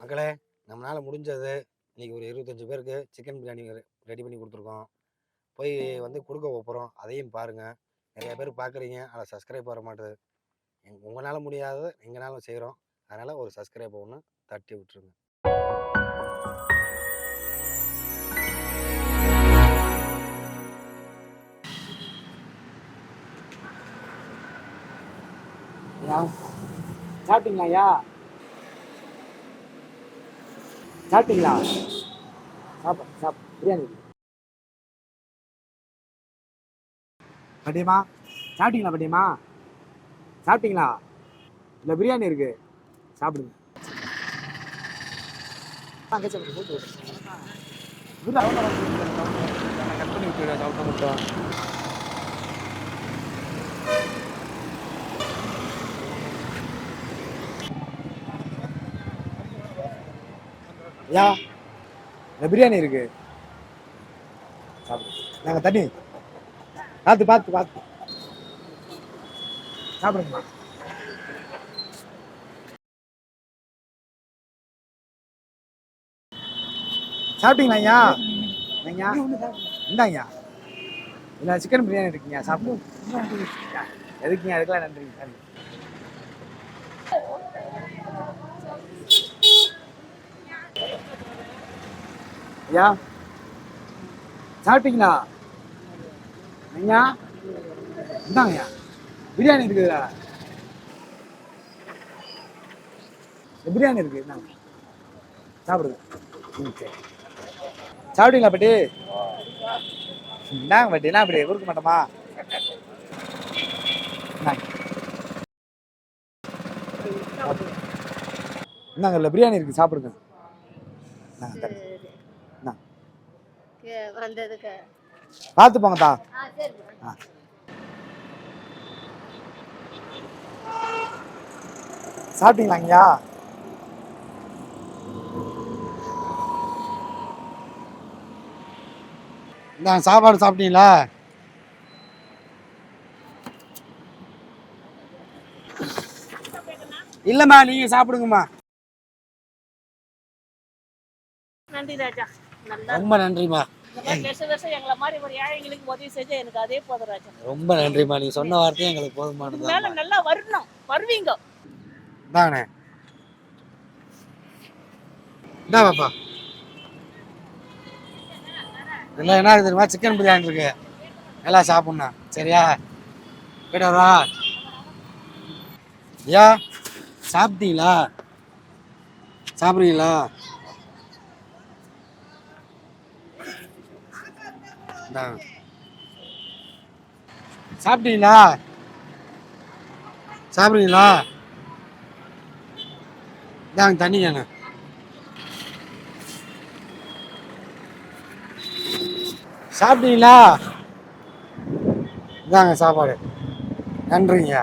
மக்களே, நம்மளால முடிஞ்சது இன்னைக்கு ஒரு 25 பேருக்கு சிக்கன் பிரியாணி ரெடி பண்ணி குடுத்துருக்கோம். போய் வந்து குடுக்க போறோம். அதையும் பாருங்க. நெறைய பேர் பார்க்குறீங்க. ஆனா சப்ஸ்கிரைப் வர மாட்டுது. உங்கனால முடியாதத எங்கனாலும் செய்றோம். அதனால ஒரு சப்ஸ்கிரைப் ஒண்ணு தட்டி விட்டுருங்க. சாப்பிட்டீங்களா ஐயா? சாப்பிட்டீங்களா? சாப்பிடு பிரியாணி பட்டியமா சாப்பிட்டீங்களா? பட்டியமா சாப்பிட்டீங்களா? இல்லை பிரியாணி இருக்கு, சாப்பிடுங்க. கட் பண்ணி விட்டு சாப்பிட்ட மட்டும். ஐயா, இந்த பிரியாணி இருக்கு, சாப்பிடு. நாங்கள் தண்ணி பார்த்து சாப்பிடுங்கம்மா. சாப்பிட்டீங்களா ஐயா? ஐயா இந்தாங்க, இல்லை சிக்கன் பிரியாணி இருக்குங்க, சாப்பிடுங்க. எதுக்குங்க? அதுக்கெல்லாம் நன்றிங்க. சாரி. ஐயா சாப்பிட்டீங்களா? ஐயா இந்தாங்கய்யா, பிரியாணி இருக்குதுல்ல, பிரியாணி இருக்கு, இந்தாங்க சாப்பிடுங்க. சரி, சாப்பிட்டீங்களா பாட்டி? இந்தாங்க பாட்டி, என்ன அப்படி கொடுக்க மாட்டோமா? இந்தாங்க, இல்லை பிரியாணி இருக்கு, சாப்பிடுங்க. பார்த்து போங்கத்தா. சாப்பிட்டீங்களாங்கய்யா? இந்தாங்க சாப்பாடு சாப்பிட்டீங்களா? இல்லம்மா, நீங்க சாப்பிடுங்கம்மா. நன்றி ராஜா, ரொம்ப நன்றிம்மா. எங்களை மாதிரி ஒரு ஏழைங்களுக்கு உதவி செஞ்சு எனக்கு அதே போதும் ராஜா. ரொம்ப நன்றிம்மா. நீங்க சொன்ன வார்த்தையும் எங்களுக்கு போதுமானது. மேல நல்லா வரணும், வருவீங்க. இந்தாங்கண்ணே, இந்தா பாப்பா. இல்லை என்ன இருக்கு தெரியுமா? சிக்கன் பிரியாணி இருக்கு, நல்லா சாப்பிட்ணும். சரியா? கேட்டவா? ஐயா சாப்பிட்டீங்களா? சாப்பிட்றீங்களா? சாப்பிட்டீங்களா? சாப்பிட்றீங்களா? இதாங்க தண்ணி தானே. சாப்பிட்டீங்களா? இதாங்க சாப்பாடு. நன்றிங்க.